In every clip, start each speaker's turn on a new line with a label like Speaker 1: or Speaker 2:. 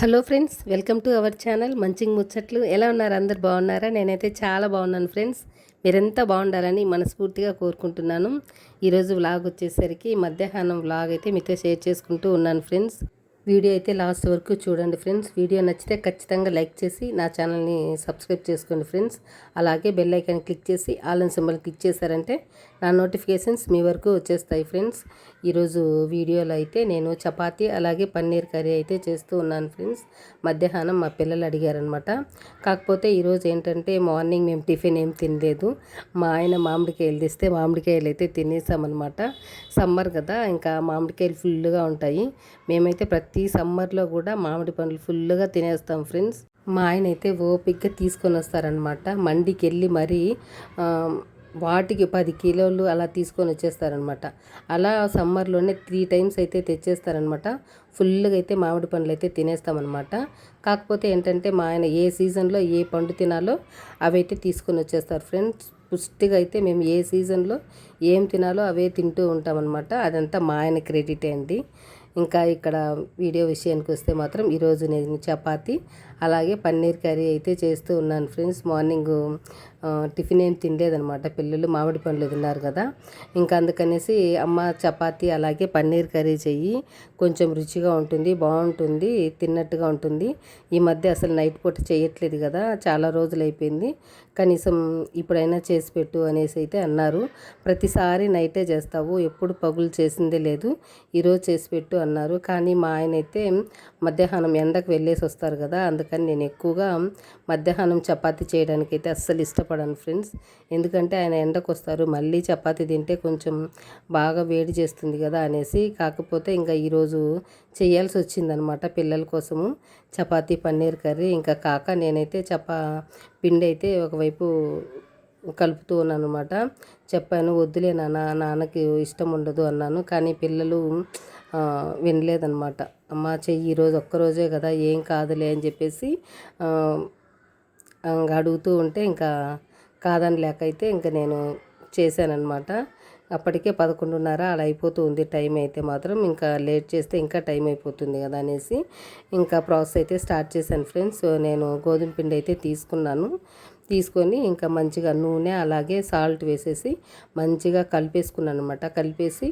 Speaker 1: Hello friends, welcome to our channel munching ముచ్చట్లు. ఎలా ఉన్నారు? అందరు బాగున్నారా? నేనైతే చాలా బాగున్నాను ఫ్రెండ్స్. మీరెంత బాగుండాలని మనస్ఫూర్తిగా కోరుకుంటున్నాను. ఈరోజు వ్లాగ్ వచ్చేసరికి మధ్యాహ్నం వ్లాగ్ అయితే మీతో షేర్ చేసుకుంటూ ఉన్నాను ఫ్రెండ్స్. వీడియో అయితే లాస్ట్ వరకు చూడండి ఫ్రెండ్స్. వీడియో నచ్చితే ఖచ్చితంగా లైక్ చేసి నా ఛానల్ని సబ్స్క్రైబ్ చేసుకోండి ఫ్రెండ్స్. అలాగే బెల్ ఐకాన్ క్లిక్ చేసి ఆల్ అని సింబల్ క్లిక్ చేశారంటే నా నోటిఫికేషన్స్ మీ వరకు వచ్చేస్తాయి ఫ్రెండ్స్. ఈరోజు వీడియోలో అయితే నేను చపాతీ అలాగే పన్నీర్ కర్రీ అయితే చేస్తూ ఉన్నాను ఫ్రెండ్స్. మధ్యాహ్నం మా పిల్లలు అడిగారనమాట. కాకపోతే ఈరోజు ఏంటంటే మార్నింగ్ మేము టిఫిన్ ఏం తినలేదు. మా ఆయన మామిడికాయలు తెస్తే మామిడికాయలు అయితే తినేసామన్నమాట. సమ్మర్ కదా, ఇంకా మామిడికాయలు ఫుల్గా ఉంటాయి. మేమైతే ప్రతి సమ్మర్లో కూడా మామిడి పండ్లు ఫుల్గా తినేస్తాం ఫ్రెండ్స్. మా ఆయన అయితే ఓపిక్గా తీసుకొని వస్తారనమాట. మండికి వెళ్ళి మరీ వాటికి 10 కిలోలు అలా తీసుకొని వచ్చేస్తారనమాట. అలా సమ్మర్లోనే 3 టైమ్స్ అయితే తెచ్చేస్తారనమాట. ఫుల్గా అయితే మామిడి పండ్లు అయితే తినేస్తామన్నమాట. కాకపోతే ఏంటంటే మా ఆయన ఏ సీజన్లో ఏ పండు తినాలో అవైతే తీసుకొని వచ్చేస్తారు ఫ్రెండ్స్. పుష్టిగా అయితే మేము ఏ సీజన్లో ఏం తినాలో అవే తింటూ ఉంటామన్నమాట. అదంతా మా ఆయన క్రెడిటే అండి. ఇంకా ఇక్కడ వీడియో విషయానికి వస్తే మాత్రం ఈరోజు నేను చపాతి అలాగే పన్నీర్ కర్రీ అయితే చేస్తూ ఉన్నాను ఫ్రెండ్స్. మార్నింగ్ టిఫిన్ ఏం తినలేదనమాట. పిల్లలు మామిడి పండ్లు తిన్నారు కదా, ఇంకా అందుకనేసి అమ్మ చపాతి అలాగే పన్నీర్ కర్రీ చెయ్యి, కొంచెం రుచిగా ఉంటుంది, బాగుంటుంది, తిన్నట్టుగా ఉంటుంది. ఈ మధ్య అసలు నైట్ పూట చేయట్లేదు కదా, చాలా రోజులు అయిపోయింది, కనీసం ఇప్పుడైనా చేసి పెట్టు అనేసి అయితే అన్నారు. ప్రతిసారి నైటే చేస్తావు, ఎప్పుడు పగులు చేసిందే లేదు, ఈరోజు చేసి పెట్టు అన్నారు. కానీ మా ఆయన అయితే మధ్యాహ్నం ఎండకు వెళ్ళేసి వస్తారు కదా, అందుకని నేను ఎక్కువగా మధ్యాహ్నం చపాతీ చేయడానికి అయితే అస్సలు ఇష్టపడను ఫ్రెండ్స్. ఎందుకంటే ఆయన ఎండకు వస్తారు, మళ్ళీ చపాతీ తింటే కొంచెం బాగా వేడి చేస్తుంది కదా అనేసి. కాకపోతే ఇంకా ఈరోజు చేయాల్సి వచ్చిందనమాట పిల్లల కోసము చపాతీ పన్నీర్ కర్రీ. ఇంకా నేనైతే పిండి అయితే ఒకవైపు కలుపుతూ ఉన్నాను అనమాట. చెప్పాను, వద్దులే నాన్నకి ఇష్టం ఉండదు అన్నాను. కానీ పిల్లలు వినలేదనమాట. అమ్మ చెయ్యి, ఈరోజు ఒక్కరోజే కదా, ఏం కాదులే అని చెప్పేసి అడుగుతూ ఉంటే ఇంకా కాదని లేక అయితే ఇంకా నేను చేశానన్నమాట. అప్పటికే 11:30 అలా అయిపోతూ ఉంది టైం అయితే మాత్రం. ఇంకా లేట్ చేస్తే ఇంకా టైం అయిపోతుంది కదా అనేసి ఇంకా ప్రాసెస్ అయితే స్టార్ట్ చేశాను ఫ్రెండ్స్. నేను గోధుమ పిండి అయితే తీసుకొని ఇంకా మంచిగా నూనె అలాగే సాల్ట్ వేసేసి మంచిగా కలిపేసుకున్నాను అనమాట. కలిపేసి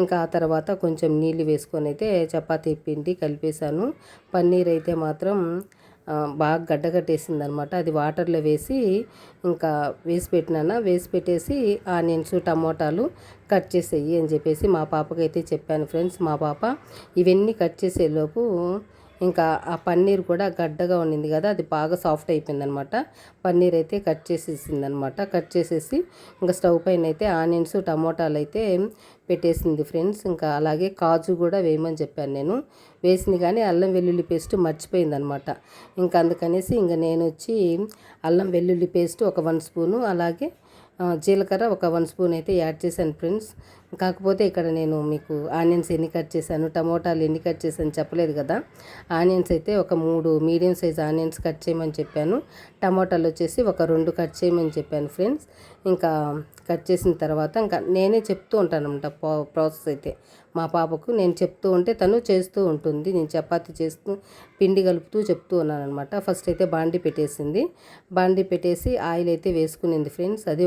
Speaker 1: ఇంకా ఆ తర్వాత కొంచెం నీళ్ళు వేసుకొని అయితే చపాతీ పిండి కలిపేశాను. పన్నీర్ అయితే మాత్రం బాగా గడ్డగట్టేసింది అనమాట. అది వాటర్లో వేసి ఇంకా వేసి పెట్టేసి ఆనియన్స్ టమోటాలు కట్ చేసేయి అని చెప్పేసి మా పాపకైతే చెప్పాను ఫ్రెండ్స్. మా పాప ఇవన్నీ కట్ చేసేలోపు ఇంకా ఆ పన్నీర్ కూడా గడ్డగా ఉండింది కదా, అది బాగా సాఫ్ట్ అయిపోయిందనమాట. పన్నీర్ అయితే కట్ చేసేసిందనమాట. కట్ చేసేసి ఇంకా స్టవ్ పైన అయితే ఆనియన్స్ టమోటాలు అయితే పెట్టేసింది ఫ్రెండ్స్. ఇంకా అలాగే కాజు కూడా వేయమని చెప్పాను నేను. వేసింది కానీ అల్లం వెల్లుల్లి పేస్ట్ మర్చిపోయిందనమాట. ఇంకా అందుకనేసి ఇంకా నేను వచ్చి అల్లం వెల్లుల్లి పేస్ట్ ఒక 1 స్పూను అలాగే జీలకర్ర ఒక 1 స్పూన్ అయితే యాడ్ చేశాను ఫ్రెండ్స్. కాకపోతే ఇక్కడ నేను మీకు ఆనియన్స్ ఎన్ని కట్ చేశాను, టమోటాలు ఎన్ని కట్ చేశాను చెప్పలేదు కదా. ఆనియన్స్ అయితే ఒక 3 మీడియం సైజ్ ఆనియన్స్ కట్ చేయమని చెప్పాను. టమోటాలు వచ్చేసి ఒక 2 కట్ చేయమని చెప్పాను ఫ్రెండ్స్. ఇంకా కట్ చేసిన తర్వాత ఇంకా నేనే చెప్తూ ఉంటాను అనమాట ప్రాసెస్ అయితే. మా పాపకు నేను చెప్తూ ఉంటే తను చేస్తూ ఉంటుంది. నేను చపాతీ చేస్తూ పిండి కలుపుతూ చెప్తూ ఉన్నాను అనమాట. ఫస్ట్ అయితే బాండి పెట్టేసి ఆయిల్ అయితే వేసుకునింది ఫ్రెండ్స్. అది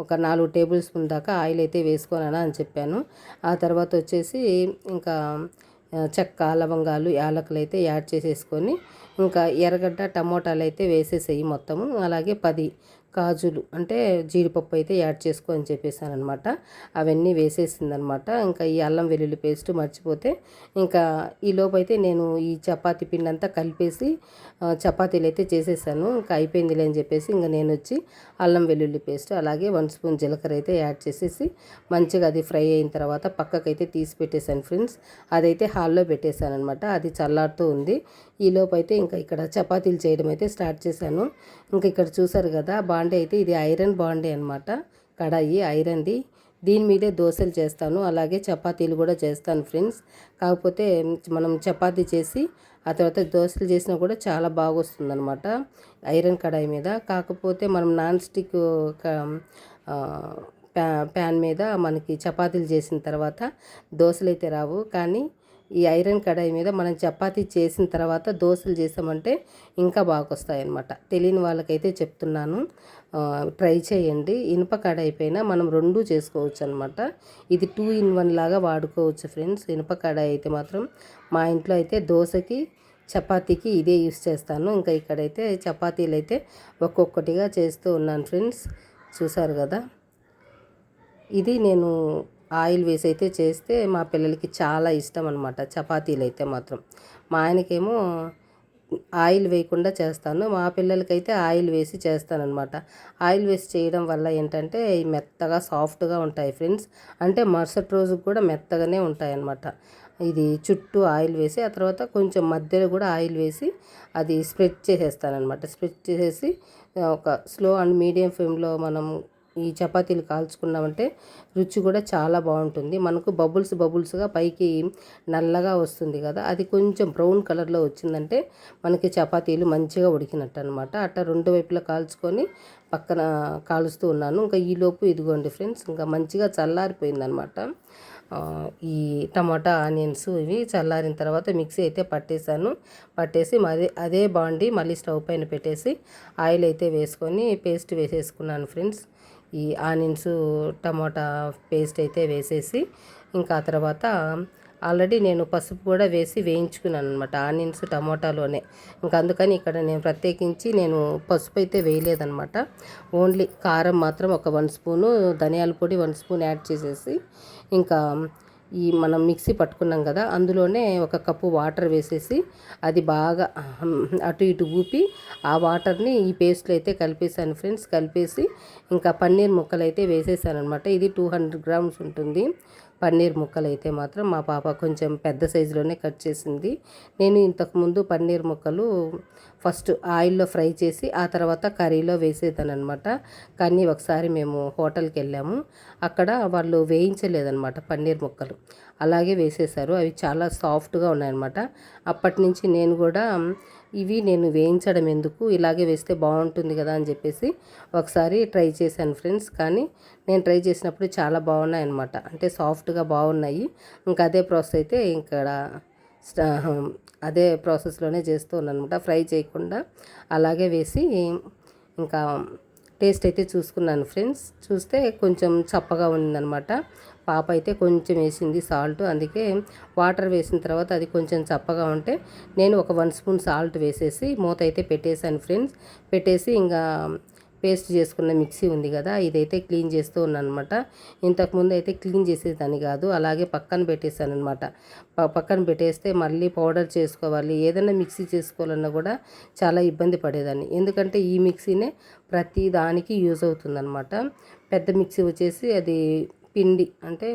Speaker 1: ఒక 4 టేబుల్ స్పూన్ దాకా ఆయిల్ అయితే వేసుకున్నాను అని చెప్పాను. ఆ తర్వాత వచ్చేసి ఇంకా చెక్క లవంగాలు యాలకులు అయితే యాడ్ చేసేసుకొని ఇంకా ఎర్రగడ్డ టమోటాలు అయితే వేసేసేయి మొత్తము. అలాగే 10 కాజులు అంటే జీడిపప్పు అయితే యాడ్ చేసుకో అని చెప్పేసాను అనమాట. అవన్నీ వేసేసిందనమాట. ఇంకా ఈ అల్లం వెల్లుల్లి పేస్ట్ మర్చిపోతే ఇంకా ఈ లోపైతే నేను ఈ చపాతీ పిండి అంతా కలిపేసి చపాతీలు అయితే చేసేసాను. ఇంకా అయిపోయిందిలే అని చెప్పేసి ఇంకా నేను వచ్చి అల్లం వెల్లుల్లి పేస్ట్ అలాగే 1 స్పూన్ జీలకర్ర అయితే యాడ్ చేసేసి మంచిగా అది ఫ్రై అయిన తర్వాత పక్కకైతే తీసి పెట్టేశాను ఫ్రెండ్స్. అదైతే హాల్లో పెట్టేశాను అనమాట. అది చల్లారుతూ ఉంది. ఈ లోపైతే ఇంకా ఇక్కడ చపాతీలు చేయడం అయితే స్టార్ట్ చేశాను. ఇంకా ఇక్కడ చూసారు కదా బాండీ అయితే, ఇది ఐరన్ బాండీ అనమాట. కడాయి ఐరన్ది. దీని మీదే దోశలు చేస్తాను అలాగే చపాతీలు కూడా చేస్తాను ఫ్రెండ్స్. కాకపోతే మనం చపాతీ చేసి ఆ తర్వాత దోశలు చేసినా కూడా చాలా బాగా వస్తుందన్నమాట ఐరన్ కడాయి మీద. కాకపోతే మనం నాన్ స్టిక్ ప్యాన్ మీద మనకి చపాతీలు చేసిన తర్వాత దోశలు అయితే రావు. కానీ ఈ ఐరన్ కడాయి మీద మనం చపాతీ చేసిన తర్వాత దోశలు చేసామంటే ఇంకా బాగా వస్తాయన్నమాట. తెలియని వాళ్ళకైతే చెప్తున్నాను, ట్రై చేయండి. ఇనుప కడాయి పైన మనం రెండూ చేసుకోవచ్చు అనమాట. ఇది 2 in 1 లాగా వాడుకోవచ్చు ఫ్రెండ్స్. ఇనుప కడాయి అయితే మాత్రం మా ఇంట్లో అయితే దోశకి చపాతీకి ఇదే యూస్ చేస్తాను. ఇంకా ఇక్కడైతే చపాతీలు అయితే ఒక్కొక్కటిగా చేస్తూ ఉన్నాను ఫ్రెండ్స్. చూసారు కదా, ఇది నేను ఆయిల్ వేసి అయితే చేస్తే మా పిల్లలకి చాలా ఇష్టం అనమాట చపాతీలు అయితే మాత్రం. మా ఆయనకేమో ఆయిల్ వేయకుండా చేస్తాను, మా పిల్లలకైతే ఆయిల్ వేసి చేస్తానన్నమాట. ఆయిల్ వేసి చేయడం వల్ల ఏంటంటే మెత్తగా సాఫ్ట్గా ఉంటాయి ఫ్రెండ్స్. అంటే మరుసటి రోజు కూడా మెత్తగానే ఉంటాయి అన్నమాట. ఇది చుట్టూ ఆయిల్ వేసి ఆ తర్వాత కొంచెం మధ్యలో కూడా ఆయిల్ వేసి అది స్ప్రెడ్ చేసేస్తానమాట. స్ప్రెడ్ చేసేసి ఒక స్లో అండ్ మీడియం ఫ్లేమ్లో మనం ఈ చపాతీలు కాల్చుకున్నామంటే రుచి కూడా చాలా బాగుంటుంది. మనకు బబుల్స్గా పైకి నల్లగా వస్తుంది కదా, అది కొంచెం బ్రౌన్ కలర్లో వచ్చిందంటే మనకి చపాతీలు మంచిగా ఉడికినట్టు అనమాట. అట్లా రెండు వైపులా కాల్చుకొని పక్కన కాలుస్తూ ఉన్నాను. ఇంకా ఈలోపు ఇదిగోండి ఫ్రెండ్స్, ఇంకా మంచిగా చల్లారిపోయిందనమాట. ఈ టమాటా ఆనియన్స్ ఇవి చల్లారిన తర్వాత మిక్సీ అయితే పట్టేసి మరి అదే బాండి మళ్ళీ స్టవ్ పైన పెట్టేసి ఆయిల్ అయితే వేసుకొని పేస్ట్ వేసేసుకున్నాను ఫ్రెండ్స్. ఈ ఆనియన్స్ టమాటా పేస్ట్ అయితే వేసేసి ఇంకా ఆ తర్వాత ఆల్రెడీ నేను పసుపు కూడా వేసి వేయించుకున్నాను అనమాట ఆనియన్స్ టమాటాలోనే. ఇంకా అందుకని ఇక్కడ నేను ప్రత్యేకించి పసుపు అయితే వేయలేదనమాట. ఓన్లీ కారం మాత్రం ఒక 1 స్పూను, ధనియాల పొడి 1 స్పూన్ యాడ్ చేసేసి ఇంకా ఈ మనం మిక్సీ పట్టుకున్నాం కదా అందులోనే 1 కప్పు వాటర్ వేసేసి అది బాగా అటు ఇటు ఊపి ఆ వాటర్ని ఈ పేస్ట్లో అయితే కలిపేసాను ఫ్రెండ్స్. కలిపేసి ఇంకా పన్నీర్ ముక్కలు అయితే వేసేసాను అనమాట. ఇది 200 grams ఉంటుంది పన్నీర్ ముక్కలు అయితే మాత్రం. మా పాప కొంచెం పెద్ద సైజులోనే కట్ చేసింది. నేను ఇంతకుముందు పన్నీర్ ముక్కలు ఫస్ట్ ఆయిల్లో ఫ్రై చేసి ఆ తర్వాత కర్రీలో వేసేదాను అనమాట. కానీ ఒకసారి మేము హోటల్కి వెళ్ళాము, అక్కడ వాళ్ళు వేయించలేదన్నమాట పన్నీర్ ముక్కలు, అలాగే వేసేసారు. అవి చాలా సాఫ్ట్గా ఉన్నాయన్నమాట. అప్పటి నుంచి నేను కూడా నేను వేయించడం ఎందుకు, ఇలాగే వేస్తే బాగుంటుంది కదా అని చెప్పేసి ఒకసారి ట్రై చేశాను ఫ్రెండ్స్. కానీ నేను ట్రై చేసినప్పుడు చాలా బాగున్నాయి అన్నమాట, అంటే సాఫ్ట్గా బాగున్నాయి. ఇంకా అదే ప్రాసెస్ అయితే ఇక్కడ అదే ప్రాసెస్లోనే చేస్తూ ఉన్నాను అనమాట. ఫ్రై చేయకుండా అలాగే వేసి ఇంకా టేస్ట్ అయితే చూసుకున్నాను ఫ్రెండ్స్. చూస్తే కొంచెం చప్పగా ఉందన్నమాట. పాప అయితే కొంచెం వేసింది సాల్ట్, అందుకే వాటర్ వేసిన తర్వాత అది కొంచెం చప్పగా ఉంటే నేను ఒక 1 స్పూన్ సాల్ట్ వేసేసి మూత అయితే పెట్టేశాను ఫ్రెండ్స్. పెట్టేసి ఇంకా పేస్ట్ చేసుకున్న మిక్సీ ఉంది కదా ఇదైతే క్లీన్ చేస్తూ ఉన్నాను అనమాట. ఇంతకుముందు అయితే క్లీన్ చేసేదాన్ని కాదు, అలాగే పక్కన పెట్టేశాను అనమాట. పక్కన పెట్టేస్తే మళ్ళీ పౌడర్ చేసుకోవాలి, ఏదైనా మిక్సీ చేసుకోవాలన్నా కూడా చాలా ఇబ్బంది పడేదాన్ని. ఎందుకంటే ఈ మిక్సీనే ప్రతి దానికి యూజ్ అవుతుందన్నమాట. పెద్ద మిక్సీ వచ్చేసి అది పిండి, అంటే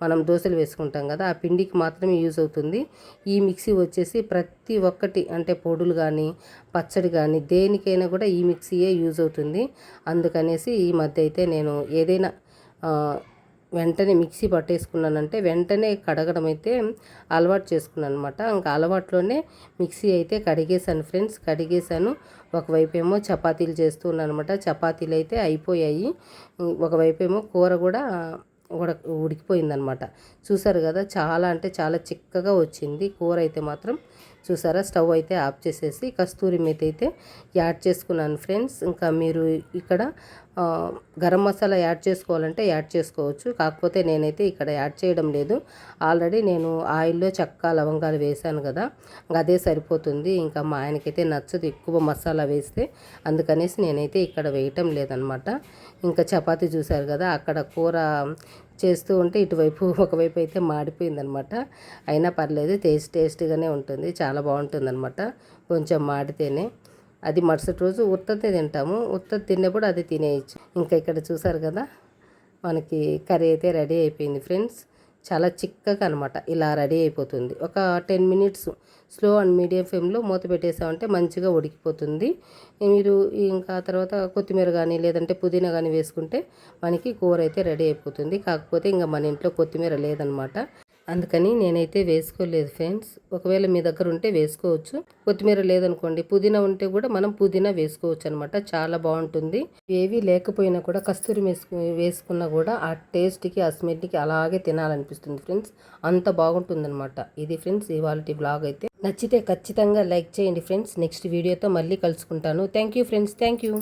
Speaker 1: మనం దోశలు వేసుకుంటాం కదా ఆ పిండికి మాత్రమే యూజ్ అవుతుంది. ఈ మిక్సీ వచ్చేసి ప్రతి ఒక్కటి, అంటే పొడులు కానీ పచ్చడి కానీ దేనికైనా కూడా ఈ మిక్సీయే యూజ్ అవుతుంది. అందుకనేసి ఈ మధ్య అయితే నేను ఏదైనా వెంటనే మిక్సీ పట్టేసుకున్నానంటే వెంటనే కడగడం అయితే అలవాటు చేసుకున్నాను అనమాట. ఇంకా అలవాటులోనే మిక్సీ అయితే కడిగేశాను ఫ్రెండ్స్. కడిగేశాను. ఒకవైపు ఏమో చపాతీలు చేస్తున్నాను అనమాట. చపాతీలు అయితే అయిపోయాయి. ఒకవైపు ఏమో కూర కూడా ఉడికిపోయిందనమాట. చూసారు కదా, చాలా అంటే చాలా చిక్కగా వచ్చింది కూర అయితే మాత్రం. చూసారా, స్టవ్ అయితే ఆఫ్ చేసేసి కస్తూరి మేతి అయితే యాడ్ చేసుకున్నాను ఫ్రెండ్స్. ఇంకా మీరు ఇక్కడ గరం మసాలా యాడ్ చేసుకోవాలంటే యాడ్ చేసుకోవచ్చు, కాకపోతే నేనైతే ఇక్కడ యాడ్ చేయడం లేదు. ఆల్రెడీ నేను ఆయిల్లో చెక్క లవంగాలు వేసాను కదా, అదే సరిపోతుంది. ఇంకా మా ఆయనకైతే నచ్చదు ఎక్కువ మసాలా వేస్తే, అందుకనేసి నేనైతే ఇక్కడ వేయటం లేదనమాట. ఇంకా చపాతీ చూసారు కదా, అక్కడ కూర చేస్తూ ఉంటే ఇటువైపు ఒకవైపు అయితే మాడిపోయిందనమాట. అయినా పర్లేదు, టేస్టీగానే ఉంటుంది, చాలా బాగుంటుందన్నమాట కొంచెం మాడితేనే. అది మరుసటి రోజు ఉత్తతే తింటాము, ఉత్తది తిన్నప్పుడు అది తినేయచ్చు. ఇంకా ఇక్కడ చూసారు కదా, మనకి కర్రీ అయితే రెడీ అయిపోయింది ఫ్రెండ్స్. చాలా చిక్కగా అనమాట ఇలా రెడీ అయిపోతుంది. ఒక 10 minutes స్లో అండ్ మీడియం ఫ్లేమ్లో మూత పెట్టేసామంటే మంచిగా ఉడికిపోతుంది. మీరు ఇంకా తర్వాత కొత్తిమీర కానీ లేదంటే పుదీనా కానీ వేసుకుంటే మనకి కూర అయితే రెడీ అయిపోతుంది. కాకపోతే ఇంకా మన ఇంట్లో కొత్తిమీర లేదనమాట. అందుకని నేనైతే వేసుకోలేదు ఫ్రెండ్స్. ఒకవేళ మీ దగ్గర ఉంటే వేసుకోవచ్చు. కొత్తిమీర లేదనుకోండి, పుదీనా ఉంటే కూడా మనం పుదీనా వేసుకోవచ్చు అనమాట. చాలా బాగుంటుంది. ఏవి లేకపోయినా కూడా కస్తూరి వేసుకున్నా కూడా ఆ టేస్ట్కి ఆ స్మెల్కి అలాగే తినాలనిపిస్తుంది ఫ్రెండ్స్. అంత బాగుంటుందన్నమాట. ఇది ఫ్రెండ్స్ ఇవాళ బ్లాగ్ అయితే. నచ్చితే ఖచ్చితంగా లైక్ చేయండి ఫ్రెండ్స్. నెక్స్ట్ వీడియోతో మళ్ళీ కలుసుకుంటాను. Thank you friends. Thank you.